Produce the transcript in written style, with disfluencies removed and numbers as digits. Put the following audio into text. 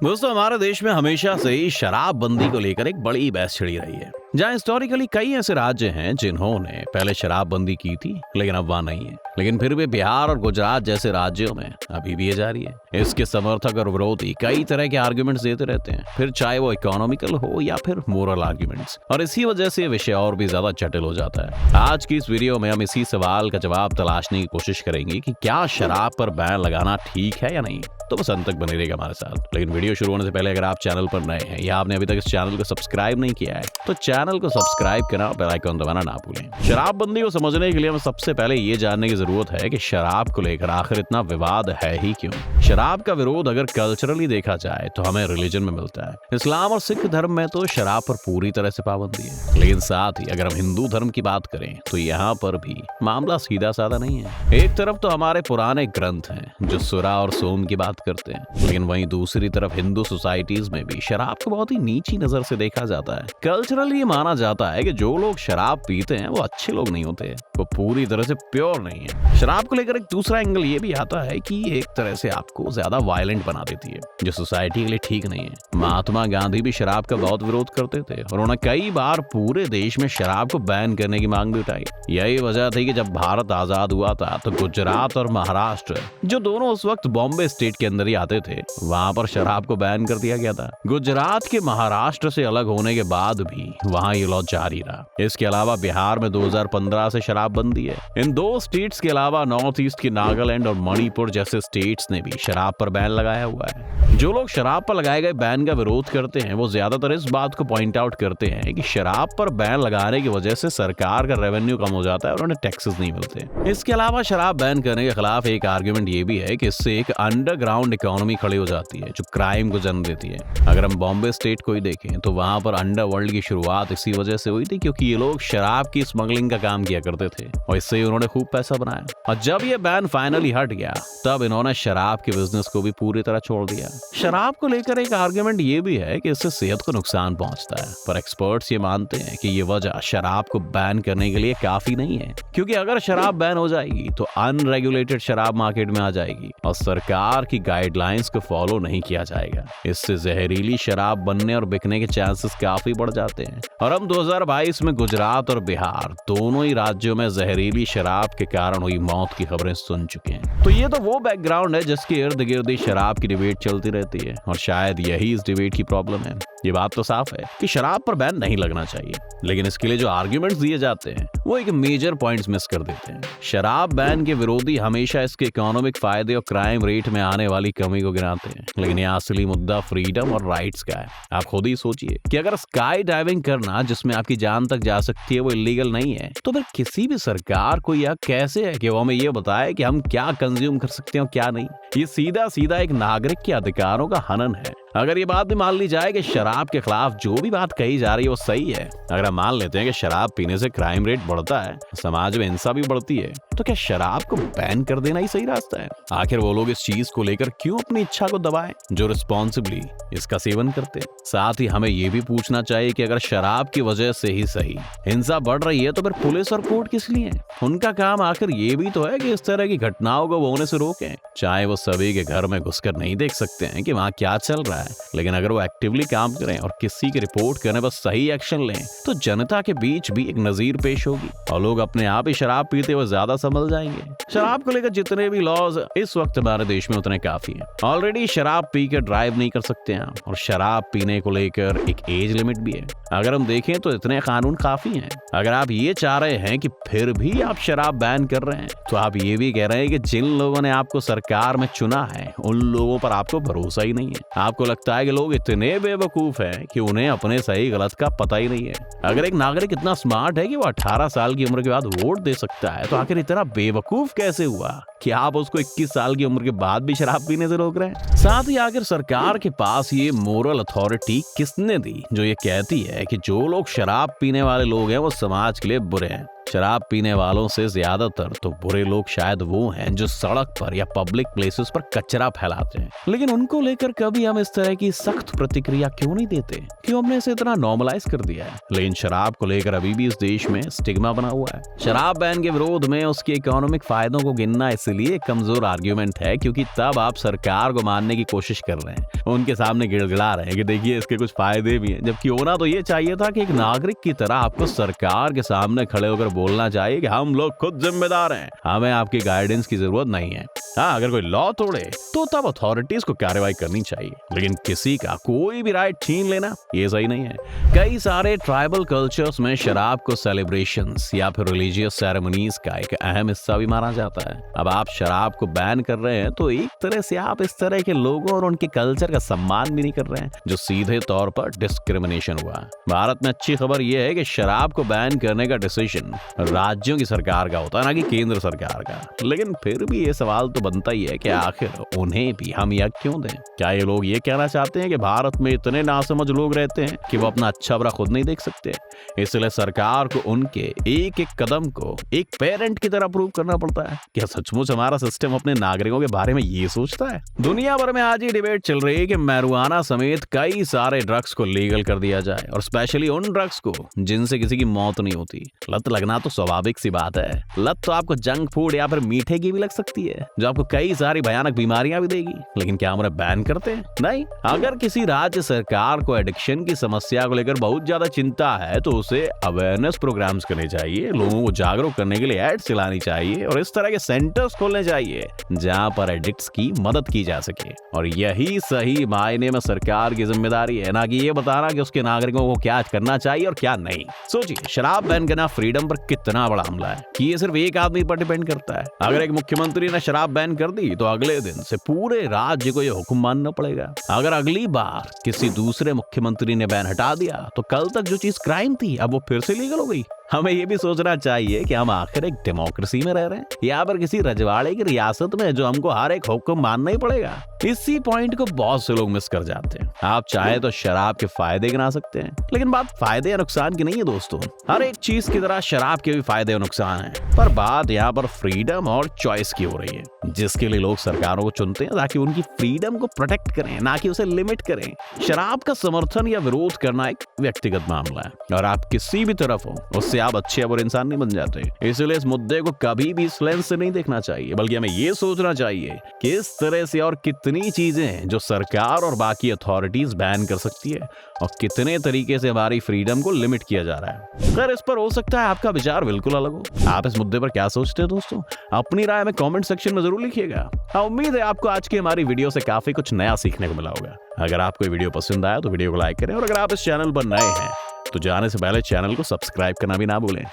दोस्तों, हमारे देश में हमेशा से ही शराबबंदी को लेकर एक बड़ी बहस छिड़ी रही है। जहाँ हिस्टोरिकली कई ऐसे राज्य हैं जिन्होंने पहले शराबबंदी की थी, लेकिन अब वहाँ नहीं है। लेकिन फिर भी बिहार और गुजरात जैसे राज्यों में अभी भी ये जारी है। इसके समर्थक और विरोधी कई तरह के आर्ग्यूमेंट्स देते रहते हैं, फिर चाहे वो इकोनॉमिकल हो या फिर मोरल आर्ग्यूमेंट्स, और इसी वजह से ये विषय और भी ज्यादा जटिल हो जाता है। आज की इस वीडियो में हम इसी सवाल का जवाब तलाशने की कोशिश करेंगे कि क्या शराब पर बैन लगाना ठीक है या नहीं। तो बस अंत तक बने रहेगा हमारे साथ। लेकिन वीडियो शुरू होने से पहले अगर आप चैनल पर नए हैं या आपने अभी तक इस चैनल को सब्सक्राइब नहीं किया है तो चैनल को सब्सक्राइब करना और बेल आइकन दबाना ना भूलें। शराबबंदी को समझने के लिए हमें सबसे पहले ये जानने की जरूरत है कि शराब को लेकर आखिर इतना विवाद है ही क्यों। शराब का विरोध अगर कल्चरली देखा जाए तो हमें रिलीजन में मिलता है। इस्लाम और सिख धर्म में तो शराब पर पूरी तरह से पाबंदी है, लेकिन साथ ही अगर हम हिंदू धर्म की बात करें तो यहाँ पर भी मामला सीधा साधा नहीं है। एक तरफ तो हमारे पुराने ग्रंथ हैं जो सुरा और सोम की बात करते हैं, लेकिन वहीं दूसरी तरफ हिंदू सोसाइटीज में भी शराब को बहुत ही नीची नजर से देखा जाता है। कल्चरली ये माना जाता है कि जो लोग शराब पीते हैं वो अच्छे लोग नहीं होते, वो पूरी तरह से प्योर नहीं है। शराब को लेकर एक दूसरा एंगल ये भी आता है कि ये एक तरह से आपको ज्यादा वायलेंट बना देती है, जो सोसाइटी के लिए ठीक नहीं है। महात्मा गांधी भी शराब का बहुत विरोध करते थे और उन्होंने कई बार पूरे देश में शराब को बैन करने की मांग भी उठाई। यही वजह थी कि जब भारत आजाद हुआ था तो गुजरात और महाराष्ट्र, जो दोनों उस वक्त बॉम्बे स्टेट के अंदर ही आते थे, वहां पर शराब को बैन कर दिया गया था। गुजरात के महाराष्ट्र से अलग होने के बाद भी वहां ये लॉ जारी रहा। इसके अलावा बिहार में 2015 से शराबबंदी है। इन दो स्टेट्स के अलावा नॉर्थ ईस्ट के नागालैंड और मणिपुर जैसे स्टेट्स ने भी शराब पर बैन लगाया हुआ है। जो लोग शराब पर लगाए गए बैन का विरोध करते हैं वो ज्यादातर इस बात को पॉइंट आउट करते हैं कि शराब पर बैन लगाने की वजह से सरकार का रेवेन्यू कम हो जाता है और उन्हें टैक्सेस नहीं मिलते। इसके अलावा शराब बैन करने के खिलाफ एक आर्गुमेंट ये भी है कि इससे एक अंडरग्राउंड इकोनॉमी खड़ी हो जाती है जो क्राइम को जन्म देती है। अगर हम बॉम्बे स्टेट को ही देखें तो वहां पर अंडरवर्ल्ड की शुरुआत इसी वजह से हुई थी क्योंकि ये लोग शराब की स्मगलिंग का काम किया करते थे और इससे ही उन्होंने खूब पैसा बनाया। और जब ये बैन फाइनली हट गया तब इन्होंने शराब के बिजनेस को भी पूरी तरह छोड़ दिया। शराब को लेकर एक आर्गुमेंट ये भी है कि इससे सेहत को नुकसान पहुंचता है, पर एक्सपर्ट्स ये मानते हैं कि ये वजह शराब को बैन करने के लिए काफी नहीं है, क्योंकि अगर शराब बैन हो जाएगी तो अनरेगुलेटेड शराब मार्केट में आ जाएगी और सरकार की गाइडलाइंस को फॉलो नहीं किया जाएगा। इससे जहरीली शराब बनने और बिकने के चांसेस काफी बढ़ जाते हैं। और हम 2022 में गुजरात और बिहार दोनों ही राज्यों में जहरीली शराब के कारण हुई मौत की खबरें सुन चुके हैं। तो ये तो वो बैकग्राउंड है जिसके इर्द गिर्द ही शराब की डिबेट चलती रहती है और शायद यही इस डिबेट की प्रॉब्लम है। ये बात तो साफ है कि शराब पर बैन नहीं लगना चाहिए, लेकिन इसके लिए जो आर्ग्यूमेंट्स दिए जाते हैं वो एक मेजर पॉइंट्स मिस कर देते हैं। शराब बैन के विरोधी हमेशा इसके इकोनॉमिक फायदे और क्राइम रेट में आने वाली कमी को गिनाते हैं, लेकिन यहाँ असली मुद्दा फ्रीडम और राइट्स का है। आप खुद ही सोचिए कि अगर स्काई डाइविंग करना जिसमें आपकी जान तक जा सकती है वो इलीगल नहीं है, तो फिर किसी भी सरकार को यह कैसे है कि वो हमें ये बताए कि हम क्या कंज्यूम कर सकते हैं और क्या नहीं। ये सीधा सीधा एक नागरिक के अधिकारों का हनन है। अगर ये बात भी मान ली जाए कि शराब के खिलाफ जो भी बात कही जा रही है वो सही है, अगर हम मान लेते हैं कि शराब पीने से क्राइम रेट बढ़ता है, समाज में हिंसा भी बढ़ती है, तो क्या शराब को बैन कर देना ही सही रास्ता है? आखिर वो लोग इस चीज को लेकर क्यों अपनी इच्छा को दबाएं जो रिस्पॉन्सिबली इसका सेवन करते हैं? साथ ही हमें ये भी पूछना चाहिए कि अगर शराब की वजह से ही सही हिंसा बढ़ रही है तो फिर पुलिस और कोर्ट किस लिए हैं? उनका काम आखिर ये भी तो है कि इस तरह की घटनाओं को होने से रोकें। चाहे वो सभी के घर में घुसकर नहीं देख सकते हैं कि वहाँ क्या चल रहा है, लेकिन अगर वो एक्टिवली काम करें और किसी की रिपोर्ट करने पर सही एक्शन लें तो जनता के बीच भी एक नजीर पेश होगी और लोग अपने आप ही शराब पीते हुए ज्यादा संभल जाएंगे। शराब को लेकर जितने भी लॉज इस वक्त हमारे देश में उतने काफी हैं। ऑलरेडी शराब पीकर ड्राइव नहीं कर सकते हैं और शराब पीने को लेकर एक एज लिमिट भी है। अगर हम देखें तो इतने कानून काफी हैं। अगर आप ये चाह रहे हैं कि फिर भी आप शराब बैन कर रहे हैं तो आप ये भी कह रहे हैं कि जिन लोगों ने आपको सरकार में चुना है उन लोगों पर आपको भरोसा ही नहीं है। आपको लगता है कि लोग इतने बेवकूफ हैं कि उन्हें अपने सही गलत का पता ही नहीं है। अगर एक नागरिक इतना स्मार्ट है कि वो 18 साल की उम्र के बाद वोट दे सकता है तो आखिर इतना बेवकूफ कैसे हुआ कि आप उसको 21 साल की उम्र के बाद भी शराब पीने से रोक रहे हैं? साथ ही आखिर सरकार के पास ये मोरल अथॉरिटी किसने दी जो ये कहती है कि जो लोग शराब पीने वाले लोग हैं वो समाज के लिए बुरे हैं? शराब पीने वालों से ज्यादातर तो बुरे लोग शायद वो हैं जो सड़क पर या पब्लिक प्लेसेस पर कचरा फैलाते हैं, लेकिन उनको लेकर कभी हम इस तरह की सख्त प्रतिक्रिया क्यों नहीं देते? क्यों हमने इसे इतना नॉर्मलाइज कर दिया है? लेकिन शराब को लेकर अभी भी इस देश में स्टिग्मा बना हुआ है। शराब बैन के विरोध में उसके इकोनॉमिक फायदों को गिनना इसलिए कमजोर आर्ग्यूमेंट है क्योंकि तब आप सरकार को मानने की कोशिश कर रहे हैं, उनके सामने गिड़गिड़ा रहे हैं कि देखिए इसके कुछ फायदे भी हैं, जबकि होना तो ये चाहिए था कि एक नागरिक की तरह आपको सरकार के सामने खड़े होकर बोलना चाहिए कि हम लोग खुद जिम्मेदार हैं, हमें आपकी गाइडेंस की जरूरत नहीं है। हाँ, अगर कोई लॉ तोड़े तो तब अथॉरिटीज को कार्रवाई करनी चाहिए, लेकिन किसी का कोई भी राइट छीन लेना ये सही नहीं है। कई सारे ट्राइबल कल्चर्स में शराब को सेलिब्रेशंस या फिर रिलीजियस सेरेमनीज का एक अहम हिस्सा भी माना जाता है। अब आप शराब को बैन कर रहे हैं तो एक तरह से आप इस तरह के लोगों और उनके कल्चर का सम्मान भी नहीं कर रहे हैं, जो सीधे तौर पर डिस्क्रिमिनेशन हुआ। भारत में अच्छी खबर यह है कि शराब को बैन करने का डिसीजन राज्यों की सरकार का होता है, ना कि केंद्र सरकार का। लेकिन फिर भी ये सवाल तो बनता ही है कि आखिर उन्हें भी हम यह क्यों दें? क्या ये लोग ये कहना चाहते हैं कि भारत में इतने नासमझ लोग रहते हैं कि वो अपना अच्छा बुरा खुद नहीं देख सकते, इसलिए सरकार को उनके एक एक कदम को एक पेरेंट की तरह अप्रूव करना पड़ता है? क्या सचमुच हमारा सिस्टम अपने नागरिकों के बारे में ये सोचता है? दुनिया भर में आज ये डिबेट चल रही है कि मैरिजुआना समेत कई सारे ड्रग्स को लीगल कर दिया जाए, और स्पेशली उन ड्रग्स को जिनसे किसी की मौत नहीं होती। लत लगना तो स्वाभाविक सी बात है। लत तो आपको जंक फूड या फिर मीठे की भी लग सकती है, जो आपको कई सारी भयानक बीमारियां भी देगी, लेकिन क्या हम उन्हें बैन करते हैं? नहीं। अगर किसी राज्य सरकार को एडिक्शन की समस्या को लेकर बहुत ज्यादा चिंता है तो उसे अवेयरनेस प्रोग्राम्स करने चाहिए, लोगों को जागरूक करने के लिए एड्स चलानी चाहिए और इस तरह के सेंटर्स खोलने चाहिए जहां पर एडिक्ट्स की मदद की जा सके। और यही सही मायने में सरकार की जिम्मेदारी है, ना कि ये बताना कि उसके नागरिकों को क्या करना चाहिए और क्या नहीं। सोचिए, शराब बैन करना फ्रीडम पर कितना बड़ा हमला है कि ये सिर्फ एक आदमी पर डिपेंड करता है। अगर एक मुख्यमंत्री ने शराब बैन कर दी तो अगले दिन से पूरे राज्य को यह हुक्म मानना पड़ेगा। अगर अगली बार किसी दूसरे मुख्यमंत्री ने बैन हटा दिया तो कल तक जो चीज क्राइम थी अब वो फिर से लीगल हो गई। हमें ये भी सोचना चाहिए कि हम आखिर एक डेमोक्रेसी में रह रहे हैं या फिर किसी रजवाड़े की रियासत में जो हमको हर एक हुक्म मानना ही पड़ेगा। इसी पॉइंट को बहुत से लोग मिस कर जाते हैं। आप चाहे तो शराब के फायदे गिना सकते हैं, लेकिन बात फायदे या नुकसान की नहीं है दोस्तों। हर एक चीज की तरह शराब के भी फायदे और नुकसान हैं, पर बात यहाँ पर फ्रीडम और चॉइस की हो रही है, जिसके लिए लोग सरकारों को चुनते हैं ताकि उनकी फ्रीडम को प्रोटेक्ट करें, ना कि उसे लिमिट करें। शराब का समर्थन या विरोध करना एक व्यक्तिगत मामला है और आप किसी भी तरफ हो उससे आप अच्छे या बुरे इंसान नहीं बन जाते। इसलिए इस मुद्दे को कभी भी इस लेंस से नहीं देखना चाहिए, बल्कि हमें ये सोचना चाहिए कि इस तरह से और कितनी चीजें हैं जो सरकार और बाकी अथॉरिटीज बैन कर सकती है और कितने तरीके से हमारी फ्रीडम को लिमिट किया जा रहा है। खैर, इस पर हो सकता है आपका विचार बिल्कुल अलग हो। आप इस मुद्दे पर क्या सोचते हैं दोस्तों? अपनी राय में कमेंट सेक्शन में जरूर लिखिएगा। उम्मीद है आपको आज की हमारी वीडियो से काफी कुछ नया सीखने को मिला होगा। अगर आपको ये वीडियो पसंद आया तो वीडियो को लाइक करें और अगर आप इस चैनल पर नए हैं तो जाने से पहले चैनल को सब्सक्राइब करना भी ना भूलें।